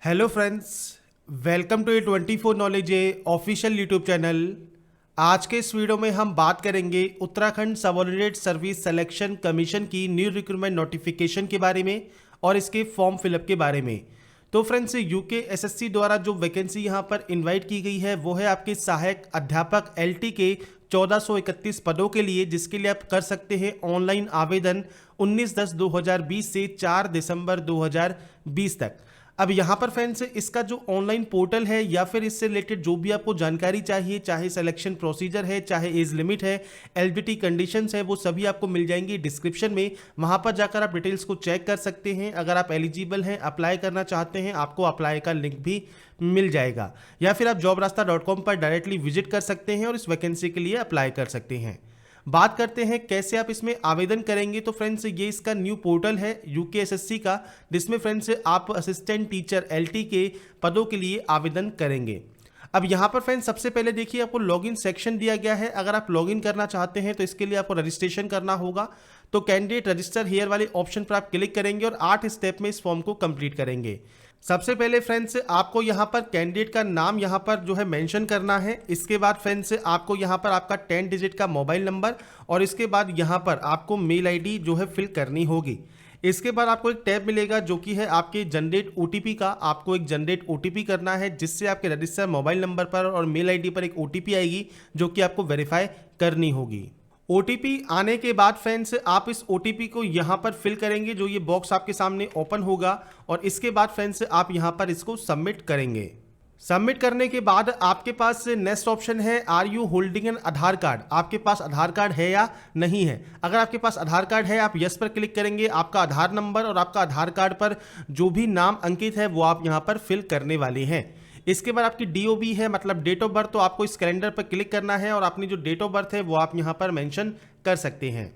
Hello friends, welcome to A24 knowledge official YouTube channel. आज के इस वीडियो में हम बात करेंगे Uttarakhand subordinate service selection commission की न्यू रिक्रूटमेंट नोटिफिकेशन के बारे में और इसके फॉर्म फिलअप के बारे में। तो फ्रेंड्स, यूके एसएससी द्वारा जो वैकेंसी यहाँ पर इनवाइट की गई है वो है आपके सहायक अध्यापक एलटी के 1431 पदों के लिए, जिसके लिए आप कर सकते हैं ऑनलाइन आवेदन 19/10/2020 से 4 दिसंबर 2020 तक। अब यहाँ पर फ्रेंड्स, इसका जो ऑनलाइन पोर्टल है या फिर इससे रिलेटेड जो भी आपको जानकारी चाहिए, चाहे सिलेक्शन प्रोसीजर है, चाहे एज लिमिट है, एलिजिबिलिटी कंडीशंस है, वो सभी आपको मिल जाएंगी डिस्क्रिप्शन में। वहाँ पर जाकर आप डिटेल्स को चेक कर सकते हैं। अगर आप एलिजिबल हैं, अप्लाई करना चाहते हैं, आपको अप्लाई का लिंक भी मिल जाएगा, या फिर आप jobrasta.com पर डायरेक्टली विजिट कर सकते हैं और इस वैकेंसी के लिए अप्लाई कर सकते हैं। बात करते हैं कैसे आप इसमें आवेदन करेंगे। तो फ्रेंड्स, ये इसका न्यू पोर्टल है यूके एसएससी का, जिसमें फ्रेंड्स आप असिस्टेंट टीचर एलटी के पदों के लिए आवेदन करेंगे। अब यहाँ पर फ्रेंड्स, सबसे पहले देखिए आपको लॉगिन सेक्शन दिया गया है। अगर आप लॉगिन करना चाहते हैं तो इसके लिए आपको रजिस्ट्रेशन करना होगा। तो कैंडिडेट रजिस्टर हियर वाले ऑप्शन पर आप क्लिक करेंगे और 8 स्टेप में इस फॉर्म को कंप्लीट करेंगे। सबसे पहले फ्रेंड्स, आपको यहाँ पर कैंडिडेट का नाम यहाँ पर जो है मेंशन करना है। इसके बाद फ्रेंड्स, आपको यहाँ पर आपका 10 डिजिट का मोबाइल नंबर और इसके बाद यहाँ पर आपको मेल आईडी जो है फिल करनी होगी। इसके बाद आपको एक टैब मिलेगा जो कि है आपके जनरेट ओटीपी का। आपको एक जनरेट ओटीपी करना है, जिससे आपके रजिस्टर मोबाइल नंबर पर और मेल आईडी पर एक ओटीपी आएगी जो कि आपको वेरीफाई करनी होगी। ओटीपी आने के बाद फ्रेंड्स, आप इस ओटीपी को यहाँ पर फिल करेंगे, जो ये बॉक्स आपके सामने ओपन होगा, और इसके बाद फ्रेंड्स आप यहाँ पर इसको सबमिट करेंगे। सबमिट करने के बाद आपके पास नेक्स्ट ऑप्शन है, are you holding an Aadhaar card. आपके पास आधार कार्ड है या नहीं है। अगर आपके पास आधार कार्ड है, आप यस पर क्लिक करेंगे। आपका आधार नंबर और आपका आधार कार्ड पर जो भी नाम अंकित है वो आप यहाँ पर फिल करने वाले हैं। इसके बाद आपकी डीओबी है, मतलब डेट ऑफ बर्थ, तो आपको इस कैलेंडर पर क्लिक करना है और अपनी जो डेट ऑफ बर्थ है वो आप यहाँ पर मेंशन कर सकते हैं।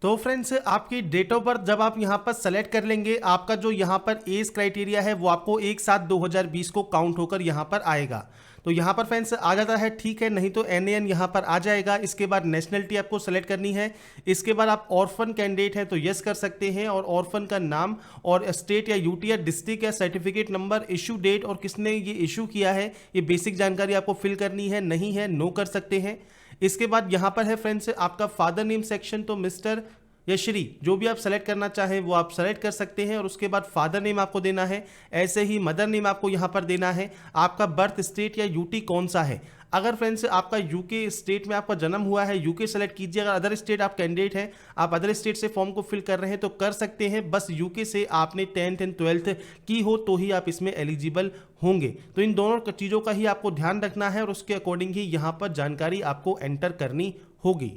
तो फ्रेंड्स, आपकी डेट ऑफ बर्थ जब आप यहाँ पर सेलेक्ट कर लेंगे, आपका जो यहाँ पर एज क्राइटेरिया है वो आपको 1/7/2020 को काउंट होकर यहाँ पर आएगा। तो यहाँ पर फ्रेंड्स आ जाता है, ठीक है, नहीं तो NAN यहाँ पर आ जाएगा। इसके बाद नेशनलिटी आपको सेलेक्ट करनी है। इसके बाद आप ऑर्फन कैंडिडेट हैं तो यस कर सकते हैं, और ऑर्फन का नाम और स्टेट या यूटी या डिस्ट्रिक्ट या सर्टिफिकेट नंबर, इशू डेट और किसने ये इशू किया है, ये बेसिक जानकारी आपको फिल करनी है। नहीं है, नो कर सकते हैं। इसके बाद यहाँ पर है फ्रेंड्स आपका फादर नेम सेक्शन, तो मिस्टर या श्री, जो भी आप सेलेक्ट करना चाहें वो आप सेलेक्ट कर सकते हैं, और उसके बाद फादर नेम आपको देना है। ऐसे ही मदर नेम आपको यहाँ पर देना है। आपका बर्थ स्टेट या यूटी कौन सा है। अगर फ्रेंड्स आपका यूके स्टेट में आपका जन्म हुआ है, यूके सेलेक्ट कीजिए। अगर अदर स्टेट आप कैंडिडेट हैं, आप अदर स्टेट से फॉर्म को फिल कर रहे हैं तो कर सकते हैं। बस यूके से आपने 10th एंड 12th की हो तो ही आप इसमें एलिजिबल होंगे। तो इन दोनों चीज़ों का ही आपको ध्यान रखना है और उसके अकॉर्डिंग ही यहाँ पर जानकारी आपको एंटर करनी होगी।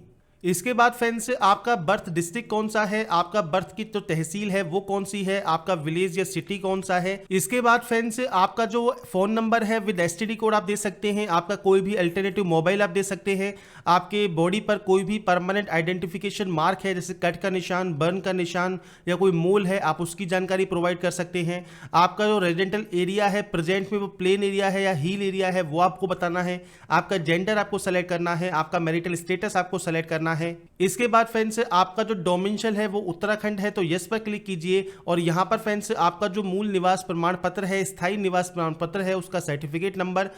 इसके बाद फ्रेंड्स, आपका बर्थ डिस्ट्रिक्ट कौन सा है, आपका बर्थ की जो तहसील है वो कौन सी है, आपका विलेज या सिटी कौन सा है। इसके बाद फ्रेंड्स, आपका जो फोन नंबर है विद एसटीडी कोड आप दे सकते हैं। आपका कोई भी अल्टरनेटिव मोबाइल आप दे सकते हैं। आपके बॉडी पर कोई भी परमानेंट आइडेंटिफिकेशन मार्क है, जैसे कट का निशान, बर्न का निशान या कोई मोल है, आप उसकी जानकारी प्रोवाइड कर सकते हैं। आपका जो रेजिडेंटल एरिया है प्रेजेंट में वो प्लेन एरिया है या हिल एरिया है, वो आपको बताना है। आपका जेंडर आपको सेलेक्ट करना है। आपका मैरिटल स्टेटस आपको सेलेक्ट करना है। इसके बाद फ्रेंड्स, आपका जो डोमिसाइल है वो उत्तराखंड है तो यस पर क्लिक कीजिए, और यहां पर फ्रेंड्स आपका जो मूल निवास प्रमाण पत्र है, स्थायी निवास प्रमाण पत्र है, उसका सर्टिफिकेट नंबर,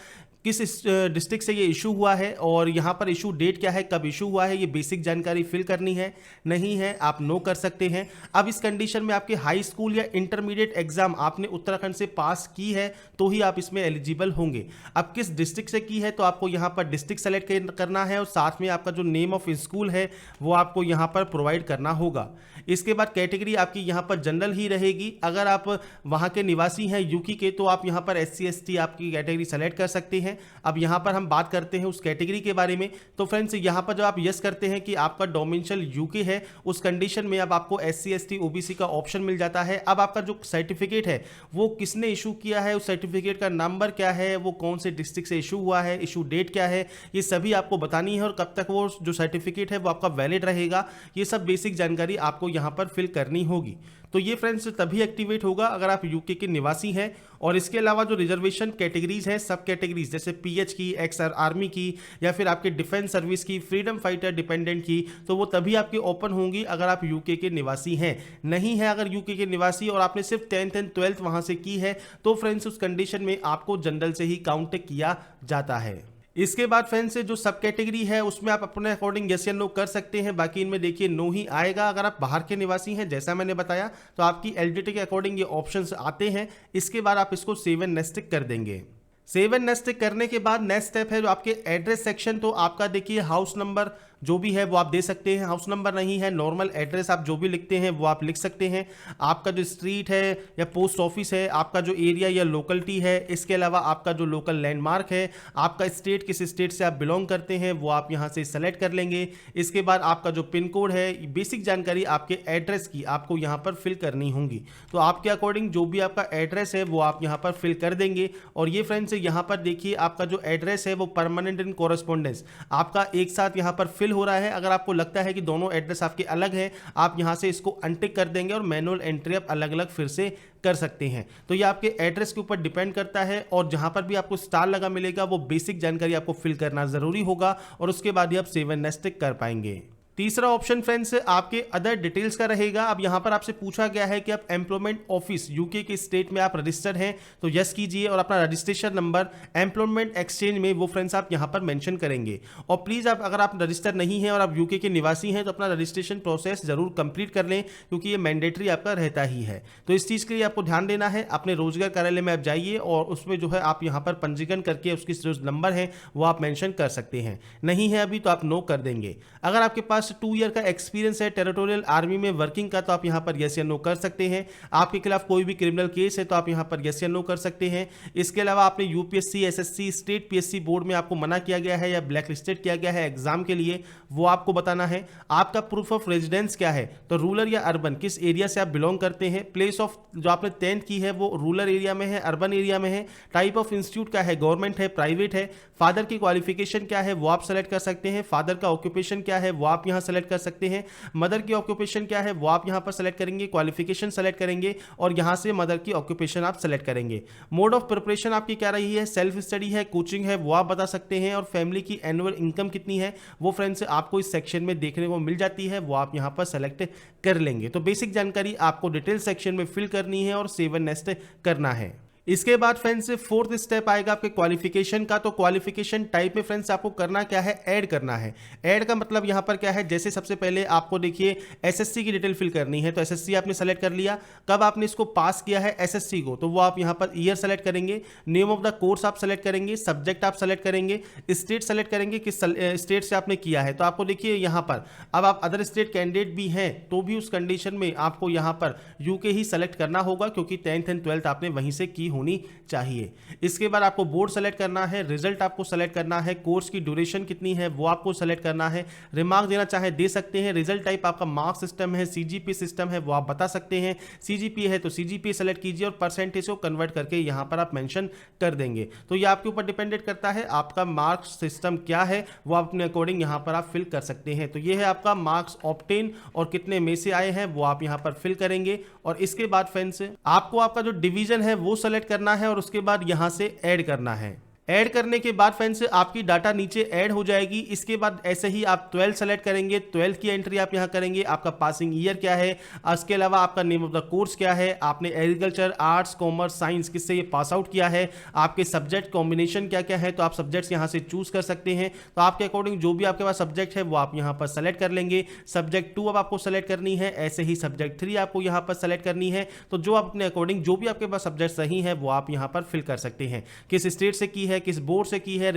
किस डिस्ट्रिक्ट से ये इशू हुआ है और यहाँ पर इशू डेट क्या है, कब इशू हुआ है, ये बेसिक जानकारी फिल करनी है। नहीं है, आप नो कर सकते हैं। अब इस कंडीशन में आपके हाई स्कूल या इंटरमीडिएट एग्जाम आपने उत्तराखंड से पास की है तो ही आप इसमें एलिजिबल होंगे। अब किस डिस्ट्रिक्ट से की है तो आपको यहाँ पर डिस्ट्रिक्ट सेलेक्ट करना है, और साथ में आपका जो नेम ऑफ स्कूल है वो आपको यहाँ पर प्रोवाइड करना होगा। इसके बाद कैटेगरी आपकी यहाँ पर जनरल ही रहेगी। अगर आप वहाँ के निवासी हैं यूके के तो आप यहाँ पर SC ST आपकी कैटेगरी सेलेक्ट कर सकते हैं। अब यहाँ पर हम बात करते हैं उस कैटेगरी के बारे में। तो फ्रेंड्स, यहाँ पर जब आप यस करते हैं कि आपका डोमिसाइल यूके है, उस कंडीशन में अब आपको SC ST OBC का ऑप्शन मिल जाता है। अब आपका जो सर्टिफिकेट है वो किसने इशू किया है, उस सर्टिफिकेट का नंबर क्या है, वो कौन से डिस्ट्रिक्ट से इशू हुआ है, इशू डेट क्या है, ये सभी आपको बतानी है, और कब तक वो जो सर्टिफिकेट है वो आपका वैलिड रहेगा। ये सब बेसिक जानकारी आपको यहाँ पर फिल करनी होगी। तो ये फ्रेंड्स तभी एक्टिवेट होगा अगर आप यूके के निवासी हैं। और इसके अलावा जो रिजर्वेशन कैटेगरीज हैं, सब कैटेगरीज जैसे पीएच की, एक्स आर्मी की, या फिर आपके डिफेंस सर्विस की, फ्रीडम फाइटर डिपेंडेंट की, तो वो तभी आपकी ओपन होंगी अगर आप यूके के निवासी हैं। नहीं है अगर यूके के निवासी और आपने सिर्फ 10th एंड 12th वहां से की है, तो फ्रेंड्स उस कंडीशन में आपको जनरल से ही काउंट किया जाता है। इसके बाद फ्रेंड्स जो सब कैटेगरी है उसमें आप अपने अकॉर्डिंग यस या नो कर सकते हैं, बाकी इनमें देखिए नो ही आएगा। अगर आप बाहर के निवासी हैं जैसा मैंने बताया, तो आपकी एलिजिबिलिटी के अकॉर्डिंग ये ऑप्शंस आते हैं। इसके बाद आप इसको सेव एंड नेक्स्ट कर देंगे। सेव एंड नेक्स्ट करने के बाद नेक्स्ट स्टेप है जो आपके एड्रेस सेक्शन। तो आपका देखिए हाउस नंबर जो भी है वो आप दे सकते हैं, हाउस नंबर नहीं है, नॉर्मल एड्रेस आप जो भी लिखते हैं वो आप लिख सकते हैं। आपका जो स्ट्रीट है या पोस्ट ऑफिस है, आपका जो एरिया या लोकलिटी है, इसके अलावा आपका जो लोकल लैंडमार्क है, आपका स्टेट किस स्टेट से आप बिलोंग करते हैं वो आप यहाँ से सेलेक्ट कर लेंगे। इसके बाद आपका जो पिन कोड है, बेसिक जानकारी आपके एड्रेस की आपको यहाँ पर फिल करनी होंगी। तो आपके अकॉर्डिंग जो भी आपका एड्रेस है वो आप यहाँ पर फिल कर देंगे। और ये फ्रेंड्स यहाँ पर देखिए आपका जो एड्रेस है वो परमानेंट इन कोरेस्पोंडेंस आपका एक साथ यहाँ पर फिल हो रहा है। अगर आपको लगता है कि दोनों एड्रेस आपके अलग हैं, आप यहां से इसको अनटिक कर देंगे और मैनुअल एंट्री आप अलग अलग फिर से कर सकते हैं। तो ये आपके एड्रेस के ऊपर डिपेंड करता है। और जहां पर भी आपको स्टार लगा मिलेगा वो बेसिक जानकारी आपको फिल करना जरूरी होगा और उसके बाद ही आप सेव एंड नेक्स्ट कर पाएंगे। तीसरा ऑप्शन फ्रेंड्स आपके अदर डिटेल्स का रहेगा। अब यहां पर आपसे पूछा गया है कि आप एम्प्लॉयमेंट ऑफिस यूके के स्टेट में आप रजिस्टर्ड हैं, तो यस कीजिए और अपना रजिस्ट्रेशन नंबर एम्प्लॉयमेंट एक्सचेंज में वो फ्रेंड्स आप यहां पर मेंशन करेंगे। और प्लीज आप अगर आप रजिस्टर नहीं हैं और आप यूके के निवासी हैं तो अपना रजिस्ट्रेशन प्रोसेस जरूर कंप्लीट कर लें, क्योंकि ये मैंडेटरी आपका रहता ही है। तो इस चीज के लिए आपको ध्यान देना है। अपने रोजगार कार्यालय में आप जाइए और उसमें जो है आप यहाँ पर पंजीकरण करके उसकी जो नंबर है वो आप मेंशन कर सकते हैं। नहीं है अभी तो आप नो कर देंगे। अगर आपके पास 2 ईयर का एक्सपीरियंस है टेरिटोरियल आर्मी में वर्किंग का, तो आप यहां पर यस या नो कर सकते हैं। आपके खिलाफ कोई भी क्रिमिनल केस है तो आप यहां पर यस या नो कर सकते हैं। इसके अलावा आपने UPSC, SSC, state PSC board में आपको मना किया गया है या ब्लैक लिस्टेड किया गया है एग्जाम के लिए, वो आपको बताना है। आपका प्रूफ ऑफ रेजिडेंस क्या है, तो रूरल या अर्बन किस एरिया से आप बिलोंग करते हैं। प्लेस ऑफ जो आपने 10th की है वो रूरल एरिया में है, अर्बन एरिया में है। टाइप ऑफ इंस्टीट्यूट क्या है, गवर्नमेंट है, प्राइवेट है। फादर की क्वालिफिकेशन क्या है वो आप सेलेक्ट कर सकते हैं। फादर का ऑक्यूपेशन क्या है वो आप यहां सेलेक्ट कर सकते हैं। मदर की ऑक्यूपेशन क्या है वो आप यहां पर सेलेक्ट करेंगे, क्वालिफिकेशन सेलेक्ट करेंगे और यहां से मदर की ऑक्यूपेशन आप सेलेक्ट करेंगे। मोड ऑफ प्रिपरेशन आपकी क्या रही है, सेल्फ स्टडी है, कोचिंग है, वो आप बता सकते हैं। और फैमिली की एनुअल इनकम कितनी है वो फ्रेंड्स आपको इस सेक्शन में देखने को मिल जाती है, वो आप यहां पर सेलेक्ट कर लेंगे। तो बेसिक जानकारी आपको डिटेल सेक्शन में फिल करनी है और सेव एंड नेक्स्ट करना है। इसके बाद फ्रेंड्स फोर्थ स्टेप आएगा आपके क्वालिफिकेशन का। तो क्वालिफिकेशन टाइप में फ्रेंड्स आपको करना क्या है, ऐड करना है। ऐड का मतलब यहां पर क्या है, जैसे सबसे पहले आपको देखिए एसएससी की डिटेल फिल करनी है, तो एसएससी आपने सेलेक्ट कर लिया। कब आपने इसको पास किया है एसएससी को, तो वो आप यहां पर ईयर सेलेक्ट करेंगे। नेम ऑफ द कोर्स आप सेलेक्ट करेंगे, सब्जेक्ट आप सेलेक्ट करेंगे, स्टेट सेलेक्ट करेंगे किस स्टेट से आपने किया है। तो आपको देखिए यहां पर अब आप अदर स्टेट कैंडिडेट भी हैं तो भी उस कंडीशन में आपको यहां पर यूके ही सेलेक्ट करना होगा, क्योंकि 10th एंड 12th आपने वहीं से की होनी चाहिए। इसके बाद आपको बोर्ड सेलेक्ट करना है, रिजल्ट आपको सेलेक्ट करना है, कोर्स की ड्यूरेशन कितनी है वो आपको सेलेक्ट करना है। रिमार्क देना चाहे दे सकते हैं। रिजल्ट टाइप आपका मार्क्स सिस्टम है, सीजीपी सिस्टम है, वो आप बता सकते हैं। सीजीपी है तो सीजीपी सेलेक्ट कीजिए और परसेंटेज को कन्वर्ट करके यहां पर आप मेंशन कर देंगे। तो ये आपके ऊपर डिपेंडेंट करता है आपका मार्क्स सिस्टम क्या है, वो आप अपने अकॉर्डिंग यहां पर आप फिल कर सकते हैं। तो ये है आपका मार्क्स ऑब्टेन और कितने में से आए हैं वो आप यहां पर फिल करेंगे। और इसके बाद फ्रेंड्स आपको आपका जो डिवीजन है वो सेलेक्ट करना है और उसके बाद यहां से ऐड करना है। ऐड करने के बाद फ्रेंड्स आपकी डाटा नीचे ऐड हो जाएगी। इसके बाद ऐसे ही आप 12 सेलेक्ट करेंगे, 12 की एंट्री आप यहां करेंगे। आपका पासिंग ईयर क्या है, इसके अलावा आपका नेम ऑफ द कोर्स क्या है, आपने एग्रीकल्चर, आर्ट्स, कॉमर्स, साइंस किससे ये पास आउट किया है, आपके सब्जेक्ट कॉम्बिनेशन क्या क्या है, तो आप सब्जेक्ट्स यहां से चूज कर सकते हैं। तो आपके अकॉर्डिंग जो भी आपके पास सब्जेक्ट है वो आप यहां पर सेलेक्ट कर लेंगे। सब्जेक्ट 2 अब आपको सेलेक्ट करनी है, ऐसे ही सब्जेक्ट 3 आपको यहां पर सेलेक्ट करनी है। तो जो आप अपने अकॉर्डिंग जो भी आपके पास सब्जेक्ट सही है वो आप यहां पर फिल कर सकते हैं। किस स्टेट से की है, किस बोर्ड से की है,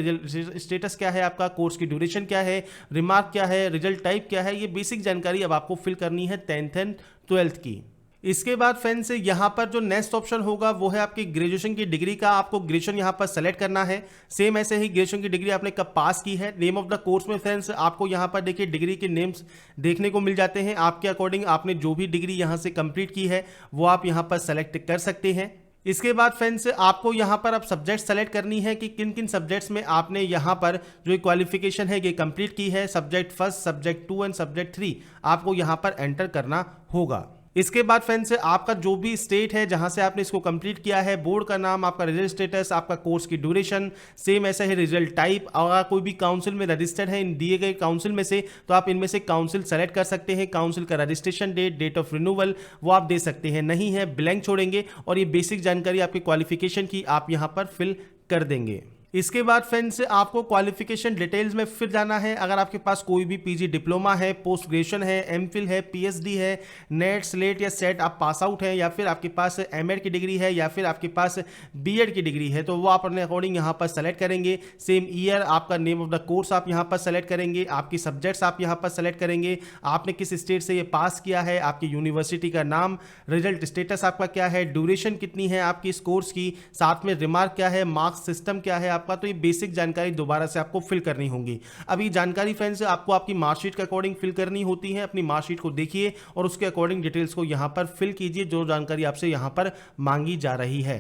स्टेटस क्या है आपका, कोर्स की ड्यूरेशन क्या है, रिमार्क क्या है, रिजल्ट टाइप क्या है, ये बेसिक जानकारी अब आपको फिल करनी है 10th एंड 12th की। इसके बाद फ्रेंड्स यहां पर जो नेक्स्ट ऑप्शन होगा वो है आपकी ग्रेजुएशन की डिग्री का। आपको ग्रेजुएशन यहां पर सेलेक्ट करना है। सेम ऐसे ही ग्रेजुएशन की डिग्री आपने कब पास की है। नेम ऑफ द कोर्स में फ्रेंड्स आपको यहां पर देखिए डिग्री के नेम्स देखने को मिल जाते हैं। आपके अकॉर्डिंग आपने जो भी डिग्री यहां से कंप्लीट की है वो आप यहां पर सेलेक्ट कर सकते हैं। इसके बाद फ्रेंड्स आपको यहां पर अब सब्जेक्ट सेलेक्ट करनी है कि किन किन सब्जेक्ट्स में आपने यहां पर जो क्वालिफिकेशन है ये कंप्लीट की है। सब्जेक्ट 1, सब्जेक्ट 2 एंड सब्जेक्ट 3 आपको यहां पर एंटर करना होगा। इसके बाद फ्रेंड्स आपका जो भी स्टेट है जहां से आपने इसको कंप्लीट किया है, बोर्ड का नाम, आपका रिजल्ट स्टेटस, आपका कोर्स की ड्यूरेशन, सेम ऐसा है रिजल्ट टाइप। अगर कोई भी काउंसिल में रजिस्टर्ड है इन दिए गए काउंसिल में से तो आप इनमें से काउंसिल सेलेक्ट कर सकते हैं। काउंसिल का registration date, date of renewal वो आप दे सकते हैं, नहीं है ब्लैंक छोड़ेंगे। और ये बेसिक जानकारी आपकी क्वालिफिकेशन की आप यहां पर फिल कर देंगे। इसके बाद फ्रेंड्स आपको क्वालिफिकेशन डिटेल्स में फिर जाना है। अगर आपके पास कोई भी पीजी डिप्लोमा है, पोस्ट ग्रेजुएशन है, एमफिल है, पीएचडी है, नेट स्लेट या सेट आप पास आउट है, या फिर आपके पास एमएड की डिग्री है, या फिर आपके पास बीएड की डिग्री है, तो वो आप अपने अकॉर्डिंग यहाँ पर सेलेक्ट करेंगे। सेम ईयर, आपका नेम ऑफ द कोर्स आप यहाँ पर सेलेक्ट करेंगे, आपकी सब्जेक्ट्स आप यहाँ पर सेलेक्ट करेंगे, आपने किस स्टेट से ये पास किया है, आपकी यूनिवर्सिटी का नाम, रिजल्ट स्टेटस आपका क्या है, ड्यूरेशन कितनी है आपकी इस कोर्स की, साथ में रिमार्क क्या है, मार्क्स सिस्टम क्या है आपका। तो ये बेसिक जानकारी दोबारा से आपको फिल करनी होगी। अभी जानकारी फ्रेंड्स आपको आपकी मार्कशीट के अकॉर्डिंग फिल करनी होती है। अपनी मार्कशीट को देखिए और उसके अकॉर्डिंग डिटेल्स को यहां पर फिल कीजिए जो जानकारी आपसे यहां पर मांगी जा रही है।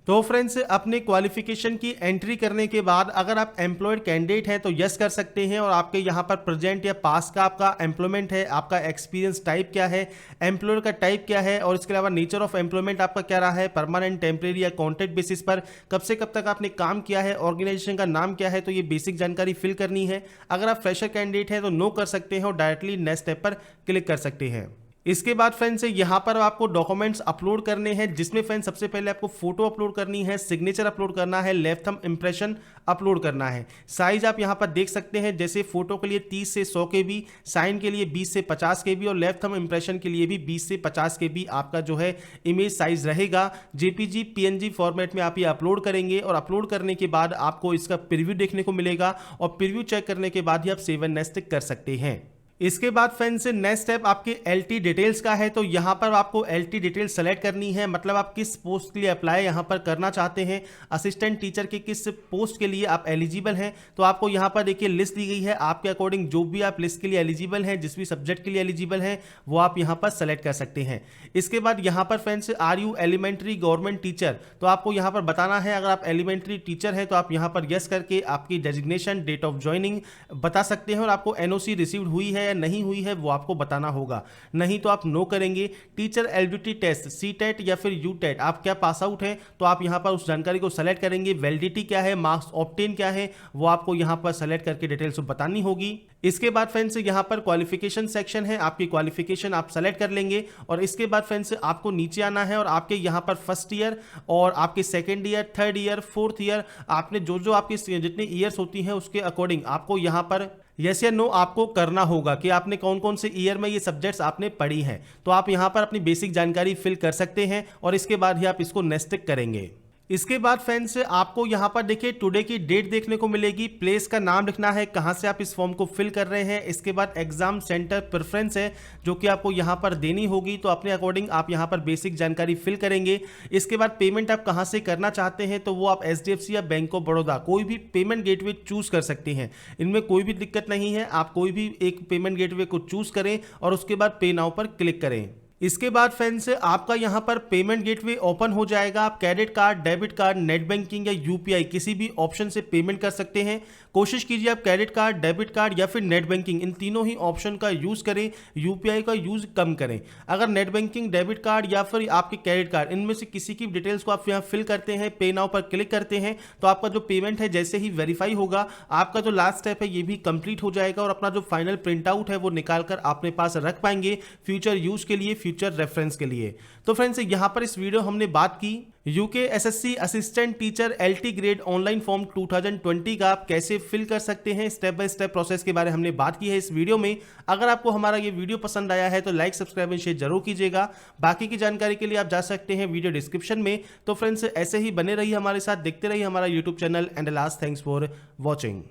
तो फ्रेंड्स अपने क्वालिफिकेशन की एंट्री करने के बाद अगर आप एम्प्लॉयड कैंडिडेट हैं तो यस कर सकते हैं, और आपके यहाँ पर प्रेजेंट या पास का आपका एम्प्लॉयमेंट है, आपका एक्सपीरियंस टाइप क्या है, एम्प्लॉयर का टाइप क्या है, और इसके अलावा नेचर ऑफ एम्प्लॉयमेंट आपका क्या रहा है, परमानेंट, टेम्परेरी या कॉन्ट्रैक्ट बेसिस पर कब से कब तक आपने काम किया है, ऑर्गेनाइजेशन का नाम क्या है, तो ये बेसिक जानकारी फिल करनी है। अगर आप फ्रेशर कैंडिडेट हैं तो नो कर सकते हैं और डायरेक्टली नेक्स्ट स्टेप पर क्लिक कर सकते हैं। इसके बाद फ्रेंड्स यहाँ पर आपको डॉक्यूमेंट्स अपलोड करने हैं, जिसमें फ्रेंड्स सबसे पहले आपको फोटो अपलोड करनी है, सिग्नेचर अपलोड करना है, लेफ्ट थंब इंप्रेशन अपलोड करना है। साइज आप यहाँ पर देख सकते हैं, जैसे फोटो के लिए 30 से 100 KB, साइन के लिए 20 से 50 KB और लेफ्ट थंब इंप्रेशन के लिए भी 20 से 50 KB आपका जो है इमेज साइज रहेगा। JPG PNG फॉर्मेट में आप ये अपलोड करेंगे और अपलोड करने के बाद आपको इसका प्रीव्यू देखने को मिलेगा, और प्रीव्यू चेक करने के बाद ही आप सेव एंड नेक्स्ट कर सकते हैं। इसके बाद फ्रेंड्स नेक्स्ट स्टेप आपके LT डिटेल्स का है। तो यहाँ पर आपको LT डिटेल सेलेक्ट करनी है, मतलब आप किस पोस्ट के लिए अप्लाई यहाँ पर करना चाहते हैं, असिस्टेंट टीचर के किस पोस्ट के लिए आप एलिजिबल हैं। तो आपको यहाँ पर देखिए लिस्ट दी गई है, आपके अकॉर्डिंग जो भी आप लिस्ट के लिए एलिजिबल हैं, जिस भी सब्जेक्ट के लिए एलिजिबल हैं वो आप यहाँ पर सेलेक्ट कर सकते हैं। इसके बाद यहाँ पर friends are you elementary government teacher, तो आपको यहाँ पर बताना है अगर आप एलिमेंट्री टीचर है तो आप यहाँ पर यस करके आपकी डेजिग्नेशन, डेट ऑफ ज्वाइनिंग बता सकते हैं, और आपको NOC रिसीव्ड हुई है या नहीं हुई है वो आपको बताना होगा, नहीं तो आप नो करेंगे। टीचर एलिजिबिलिटी टेस्ट, CTET या फिर UTET आप क्या पास आउट है, तो आप यहां पर उस जानकारी को सेलेक्ट करेंगे। वैलिडिटी क्या है, मार्क्स ऑब्टेन क्या है, वो आपको यहां पर सेलेक्ट करके डिटेल्स बतानी होगी। इसके बाद फ्रेंड्स यहां पर क्वालिफिकेशन सेक्शन है, आपकी क्वालिफिकेशन आप सेलेक्ट कर लेंगे, और इसके बाद फ्रेंड्स आपको नीचे आना है और आपके यहां पर फर्स्ट ईयर और आपके second year, third year, fourth year, आपने जो जो आपकी जितने ईयर्स होती हैं उसके अकॉर्डिंग आपको यहां पर यस या नो आपको करना होगा कि आपने कौन कौन से ईयर में ये सब्जेक्ट्स आपने पढ़ी हैं। तो आप यहां पर अपनी बेसिक जानकारी फिल कर सकते हैं और इसके बाद ही आप इसको नेक्स्ट करेंगे। इसके बाद फ्रेंड्स आपको यहाँ पर देखिए टुडे की डेट देखने को मिलेगी, प्लेस का नाम लिखना है कहाँ से आप इस फॉर्म को फिल कर रहे हैं। इसके बाद एग्जाम सेंटर प्रेफरेंस है जो कि आपको यहाँ पर देनी होगी, तो अपने अकॉर्डिंग आप यहाँ पर बेसिक जानकारी फिल करेंगे। इसके बाद पेमेंट आप कहाँ से करना चाहते हैं, तो वो आप HDFC या बैंक ऑफ बड़ौदा कोई भी पेमेंट गेटवे चूज कर सकते हैं, इनमें कोई भी दिक्कत नहीं है। आप कोई भी एक पेमेंट गेटवे को चूज करें और उसके बाद पे नाउ पर क्लिक करें। इसके बाद फ्रेंड्स आपका यहां पर पेमेंट गेटवे ओपन हो जाएगा। आप credit card, debit card, net banking या UPI किसी भी ऑप्शन से पेमेंट कर सकते हैं। कोशिश कीजिए आप क्रेडिट कार्ड, डेबिट कार्ड या फिर नेट बैंकिंग इन तीनों ही ऑप्शन का यूज करें, UPI का यूज कम करें। अगर नेट बैंकिंग, डेबिट कार्ड या फिर आपके क्रेडिट कार्ड इनमें से किसी की डिटेल्स को आप यहाँ फिल करते हैं, पे नाउ पर क्लिक करते हैं, तो आपका जो पेमेंट है जैसे ही वेरीफाई होगा आपका जो लास्ट स्टेप है ये भी कंप्लीट हो जाएगा, और अपना जो फाइनल प्रिंट आउट है वो निकाल कर अपने पास रख पाएंगे फ्यूचर यूज के लिए, फ्यूचर रेफरेंस के लिए। तो फ्रेंड्स यहाँ पर इस वीडियो हमने बात की UK SSC assistant teacher LT grade online form 2020 का आप कैसे फिल कर सकते हैं, स्टेप बाय स्टेप प्रोसेस के बारे में हमने बात की है इस वीडियो में। अगर आपको हमारा ये वीडियो पसंद आया है तो लाइक, सब्सक्राइब एंड शेयर जरूर कीजिएगा। बाकी की जानकारी के लिए आप जा सकते हैं वीडियो डिस्क्रिप्शन में। तो फ्रेंड्स ऐसे ही बने रहिए हमारे साथ, देखते रहिए हमारा YouTube channel and last thanks for watching.